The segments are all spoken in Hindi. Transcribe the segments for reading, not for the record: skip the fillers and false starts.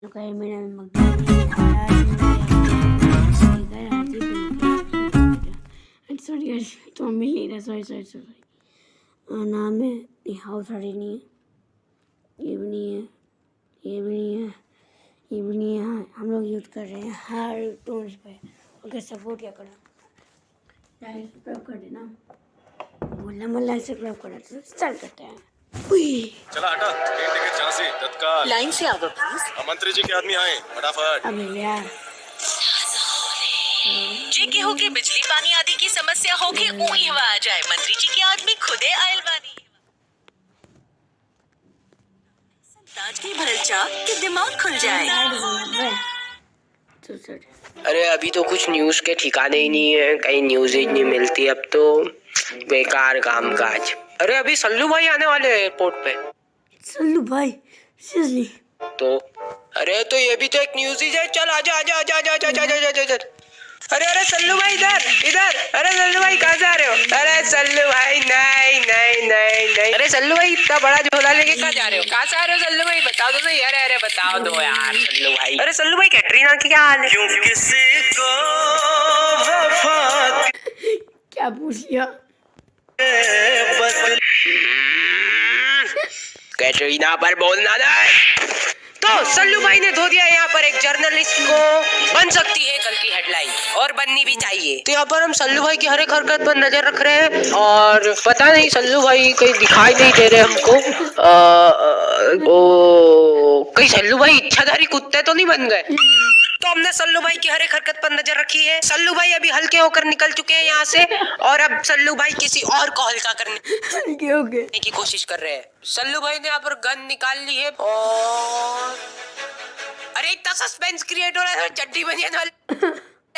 Kayak mainan sorry guys, तो मिल नहीं रहा। सॉरी नाम है ये हाउस साड़ी नहीं है, ये भी नहीं है, ये भी नहीं है, ये भी नहीं है। हाँ, हम लोग यूज़ कर रहे हैं हर टूल्स पे। ओके सपोर्ट क्या करा, लाइक सब्सक्राइब कर देना, बोलना मत लाइक सब्सक्राइब करना। तो स्टार्ट करते हैं। चला हटा ट्रेन टिकट झांसी तत्काल लाइन से आ गो प्लीज। मंत्री जी के आदमी आए फटाफट। अब यार जे केहू के बिजली पानी आदि की समस्या होके ऊही हवा आ जाए, मंत्री जी के आदमी खुदे आयल बानी। ताजगी भरल चा कि दिमाग खुल जाए। अरे अभी तो कुछ न्यूज के ठिकाने ही नहीं है, कहीं न्यूज ही नहीं मिलती। अब तो बेकार काम काज। अरे अभी सल्लू भाई आने वाले हैं एयरपोर्ट पे। सल्लू भाई सीरियसली? तो अरे तो ये भी तो एक न्यूज ही है। चल आजा आजा आजा आजा आजा आजा आजा आजा। अरे अरे सल्लू भाई इधर इधर। अरे सल्लू भाई कहाँ जा रहे हो? अरे सल्लू भाई नहीं नहीं नहीं नहीं। अरे सल्लू भाई इतना बड़ा झोला लेके कहाँ जा रहे हो? कहाँ से आ रहे हो सल्लू भाई? बताओ तो सही। अरे अरे बताओ दो यार सल्लू भाई। अरे सल्लू भाई कैटरीना की क्या हाल है? क्यों किसी को वफा क्या पूछ लिया? कैटरीना पर बोलना नहीं। तो सल्लू भाई ने धो दिया यहाँ पर एक जर्नलिस्ट को। बन सकती है कल की हेडलाइन और बननी भी चाहिए। तो यहाँ पर हम सल्लू भाई की हर एक हरकत पर नजर रख रहे हैं और पता नहीं सल्लू भाई कहीं दिखाई नहीं दे रहे हमको। कहीं सल्लू भाई इच्छाधारी कुत्ते तो नहीं बन गए? तो हमने सल्लू भाई की हर एक हरकत पर नजर रखी है। सल्लू भाई अभी हल्के होकर निकल चुके हैं यहाँ से और अब सल्लू भाई किसी और को हल्का करने की कोशिश कर रहे हैं। सल्लू भाई ने यहाँ पर गन निकाल ली है और अरे इतना सस्पेंस क्रिएट हो रहा है। चड्डी बनियान वाले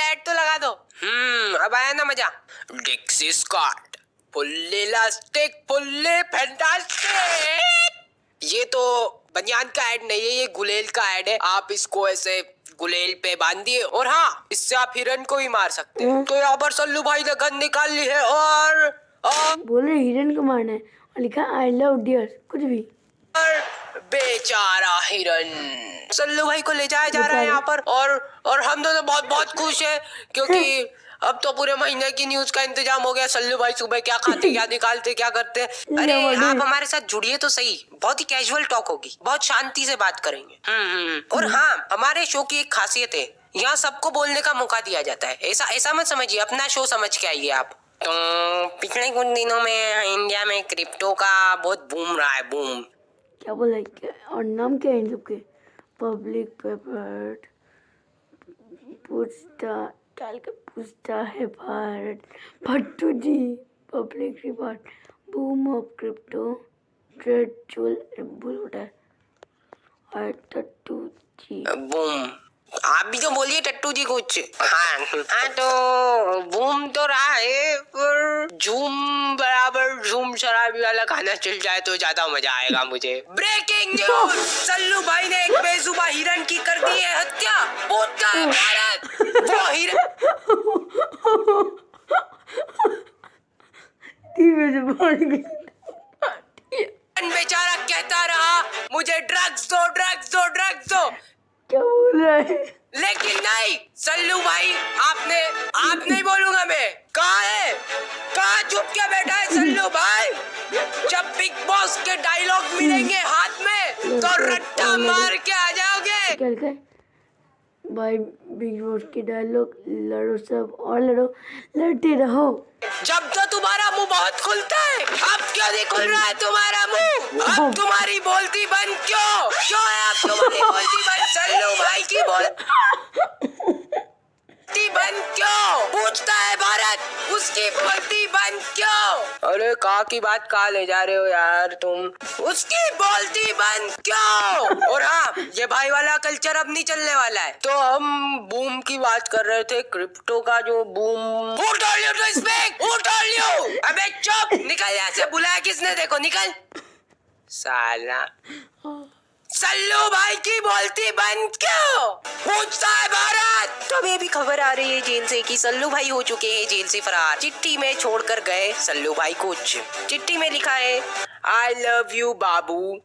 ऐड तो लगा दो। अब आया ना मजा। Dixcy Scott fully elastic fully fantastic. ये तो बनियान का ऐड नहीं है, ये गुलेल का ऐड है। आप इसको ऐसे गुलेल पे बांधिए और हाँ इससे आप हिरन को भी मार सकते हैं। तो यहाँ पर सल्लू भाई ने गन निकाल ली है और बोल रहे हिरन को मारना है और लिखा आई लव डियर कुछ भी। बेचारा हिरन सल्लू भाई को ले जाया जा रहा है यहाँ पर और हम दोनों बहुत बहुत खुश है क्योंकि अब तो पूरे महीने की न्यूज का इंतजाम हो गया। सल्लू भाई सुबह क्या खाते क्या निकालते क्या करते। अरे आप हमारे साथ जुड़िए तो सही, बहुत ही कैजुअल टॉक होगी, बहुत शांति से बात करेंगे। और हाँ हमारे शो की एक खासियत है, यहाँ सबको बोलने का मौका दिया जाता है। ऐसा ऐसा मत समझिए, अपना शो समझ के आइए आप। तो पिछले कुछ दिनों में इंडिया में क्रिप्टो का बहुत बूम रहा है, बूम। क्या बोला और नाम क्या है इन सबके? पब्लिक पेपर पूछता डाल के पूछता है Bharat Bhattu ji. Public report boom of crypto trade चुल बुलटर और टट्टू जी बूम। आप भी तो बोलिए टट्टू जी कुछ। हाँ तो बूम तो रहा है पर झूम बराबर झूम शराबी वाला खाना चल जाए तो ज्यादा मजा आएगा मुझे। ब्रेकिंग न्यूज, सल्लू भाई ने एक बेजुबान हिरन की कर दी है हत्या। पूछता है भारत वो हिरन बेचारा कहता रहा मुझे ड्रग्स दो ड्रग्स दो ड्रग्स दो। क्या बोल रहा है? लेकिन नहीं सल्लू भाई आपने आप नहीं बोलूंगा मैं। कहाँ है, कहाँ छुप के बैठा है सल्लू भाई? जब बिग बॉस के डायलॉग मिलेंगे हाथ में तो रट्टा मार के आ जाओगे। क्या भाई बिग बॉस के डायलॉग लड़ो सब और लड़ो लड़ते रहो। जब तो तुम्हारा मुंह बहुत खुलता है, अब क्यों नहीं खुल रहा है तुम्हारा मुंह? अब तुम्हारी बोलती बंद क्यों है? अब तुम्हारी बोलती बंद सल्लू भाई की बोलती बंद क्यों? पूछता है भारत उसकी बोलती बंद क्यों? अरे कहाँ की बात कहाँ ले जा रहे हो यार तुम? उसकी बोलती बंद क्यों? और हाँ ये भाई वाला कल्चर अब नहीं चलने वाला है। तो हम बूम की बात कर रहे थे, क्रिप्टो का जो boom. Who told you to speak? Who told you? अबे चुप, निकल यहाँ से। बुलाया किसने? देखो निकल साला। सल्लू भाई की बोलती बंद क्यों? पूछता है भारत। तो अभी खबर आ रही है जेल से कि सल्लू भाई हो चुके हैं जेल से फरार। चिट्ठी में छोड़कर गए सल्लू भाई कुछ। चिट्ठी में लिखा है आई लव यू बाबू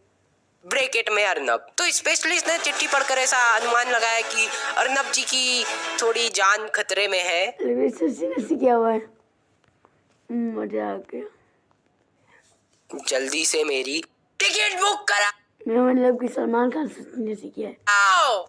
ब्रेक इट में अर्नब। तो स्पेशलिस्ट ने चिट्ठी पढ़कर ऐसा अनुमान लगाया कि अर्नब जी की थोड़ी जान खतरे में है। लेकिन सच्ची क्या हुआ है? मजा आ गया। जल्दी से मेरी टिकट बुक करा। मैं मतलब कि सलमान खान ने किया है। आओ।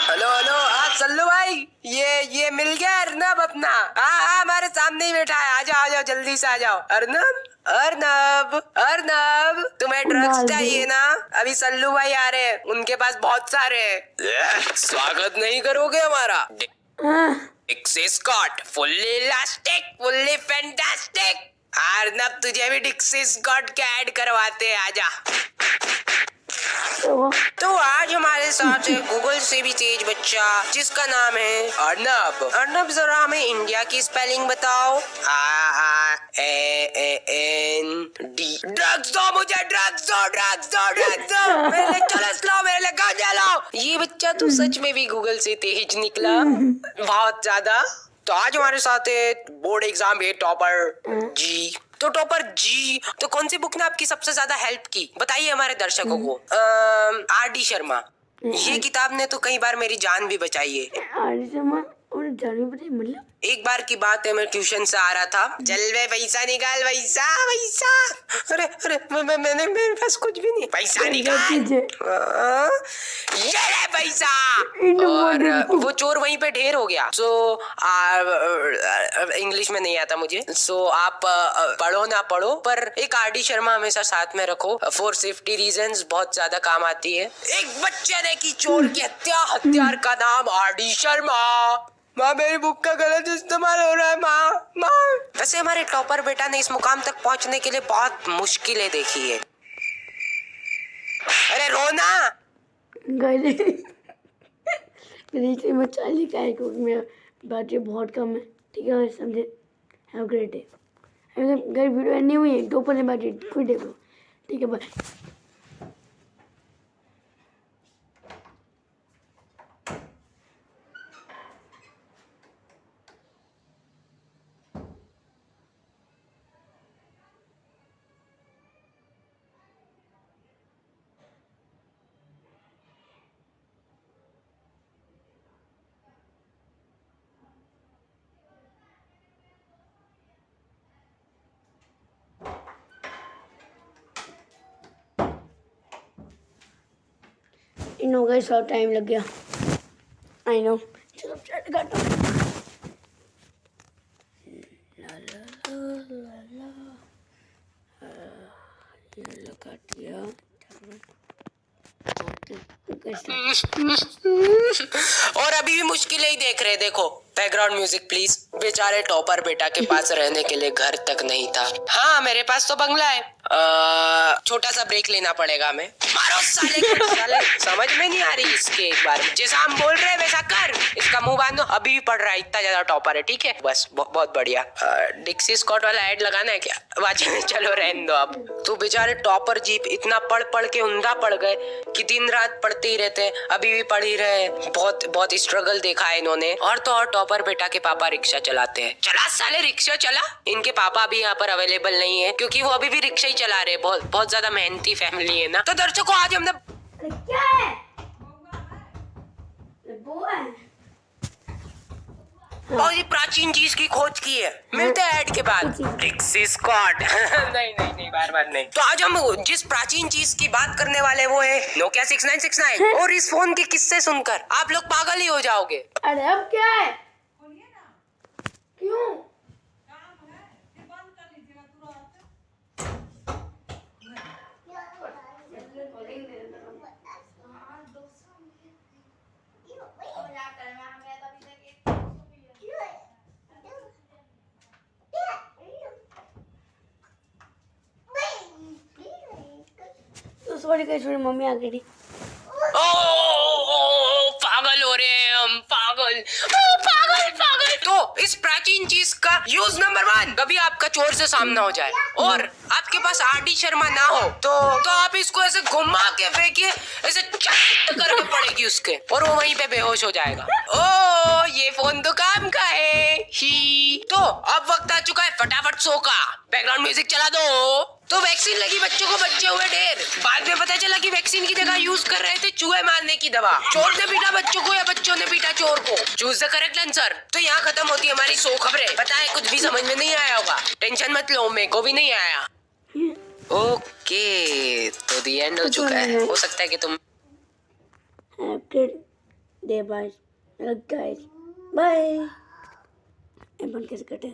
हेलो हेलो, सल्लू भाई, ये मिल गया अर्नब अपना। हाँ हमारे सामने ही बैठा है। आ जाओ जल्दी से आ जाओ। अर्नब अर्नब अर्नब, तुम्हें ड्रग्स चाहिए ना? अभी सल्लू भाई आ रहे हैं, उनके पास बहुत सारे हैं। स्वागत नहीं करोगे हमारा? Dixcy Scott, fully elastic, fully fantastic. Arnab तुझे भी डिक्सी स्कॉट के ऐड करवाते हैं, आजा। तो आज हमारे साथ है गूगल से भी तेज बच्चा जिसका नाम है अर्नब। अर्नब जरा हमें इंडिया की स्पेलिंग बताओ। AAND। ड्रग्स दो मुझे, ड्रग्स दो, ड्रग्स दो, ड्रग्स दो। मेरे लिए चरस लाओ, मेरे लिए गांजा लाओ। ये बच्चा तो सच में भी गूगल से तेज निकला, बहुत ज्यादा। तो आज हमारे साथ है बोर्ड एग्जाम है टॉपर जी। तो टॉपर जी, तो कौन सी बुक ने आपकी सबसे ज्यादा हेल्प की, बताइए हमारे दर्शकों को। RD शर्मा, ये किताब ने तो कई बार मेरी जान भी बचाई है। RD शर्मा और जान भी बचाई मतलब? एक बार की बात है, मैं ट्यूशन से आ रहा था। चल बे पैसा निकाल, पैसा पैसा। अरे अरे मैंने मेरे पास कुछ भी नहीं। पैसा निकाल। ये ले पैसा। और वो चोर वहीं पे ढेर हो गया। सो इंग्लिश में नहीं आता मुझे। सो आप पढ़ो ना पढ़ो, पर एक RD शर्मा हमेशा साथ में रखो, फॉर सेफ्टी रीजंस बहुत ज्यादा काम आती है। एक बच्चे ने की चोर की हत्या, हत्यार का नाम RD शर्मा। माँ मेरी बुक का गलत इस्तेमाल हो रहा है माँ। वैसे हमारे टॉपर बेटा ने इस मुकाम तक पहुँचने के लिए बहुत मुश्किलें देखी है। अरे रोना गले मेरी में चाली का है क्योंकि मेरा बैटरी बहुत कम है। ठीक है समझे? Have great day. अगर वीडियो एंड नहीं हुई है तो पर बैटरी खुद देखो। ठीक है बाय। इन हो गए, सब टाइम लग गया। I know. चलो चट काटो। ला ला ला ला काट दिया। और अभी भी मुश्किलें ही देख रहे। देखो बैकग्राउंड म्यूजिक प्लीज। बेचारे टॉपर बेटा के पास रहने के लिए घर तक नहीं था। हाँ मेरे पास तो बंगला है। छोटा सा ब्रेक लेना पड़ेगा हमें। मारो साले को, साले समझ में नहीं आ रही इसके। एक बार जैसा हम बोल रहे हैं वैसा कर। इसका मुंह बांधो, अभी भी पढ़ रहा है, इतना ज्यादा टॉपर है। ठीक है बस बहुत बढ़िया। डिक्सी स्कॉट वाला ऐड लगाना है क्या? चलो रहने दो अब। तो बेचारे टॉपर जीप इतना पढ़ पढ़ के उंधा पड़ गए कि दिन रात पढ़ते ही रहते हैं, अभी भी पढ़ ही रहे। बहुत स्ट्रगल देखा है इन्होंने। और तो और टॉपर बेटा के पापा रिक्शा चलाते हैं। चला साले रिक्शा चला। इनके पापा भी यहाँ पर अवेलेबल नहीं है क्योंकि वो अभी भी रिक्शा ही चला रहे। बहुत ज्यादा मेहनती फैमिली है ना। तो दर्शकों आज हमने क्या है? बहुत ही प्राचीन चीज की खोज की है। मिलते हैं ऐड के बाद। डिक्सी स्कॉट। नहीं बार नहीं। तो आज हम जिस प्राचीन चीज की बात करने वाले वो है नोकिया 6969। और इस फोन के किस्से सुनकर आप लोग पागल ही हो जाओगे। अरे अब क्या है? क्यों? सॉरी गाइस, मेरी मम्मी आ गई थी। पागल हो रहे हैं हम, पागल। तो इस प्राचीन चीज का यूज नंबर 1, कभी आपका चोर से सामना हो जाए और आपके पास आरडी शर्मा ना हो तो आप इसको ऐसे घुमा के फेंकिए, ऐसे चट करके पड़ेगी उसके और वो वहीं पे बेहोश हो जाएगा। ओ ये फोन तो काम का है ही। तो अब वक्त आ चुका है फटाफट सो का, बैकग्राउंड म्यूजिक चला दो। तो वैक्सीन लगी बच्चों को, बच्चे हुए ढेर। बाद में पता चला कि वैक्सीन की जगह यूज कर रहे थे चूहे मारने की दवा। चोर ने पीटा बच्चों को या बच्चों ने पीटा चोर को? Choose the correct answer. तो यहाँ खत्म होती है हमारी 100 खबरें। पता है कुछ भी समझ में नहीं आया होगा, टेंशन मत लो, मेरे को भी नहीं आया। ओके तो दी एंड हो चुका है। हो सकता है कि तुम Have a good day, bye. Hello guys, bye. बंद कैसे कटे?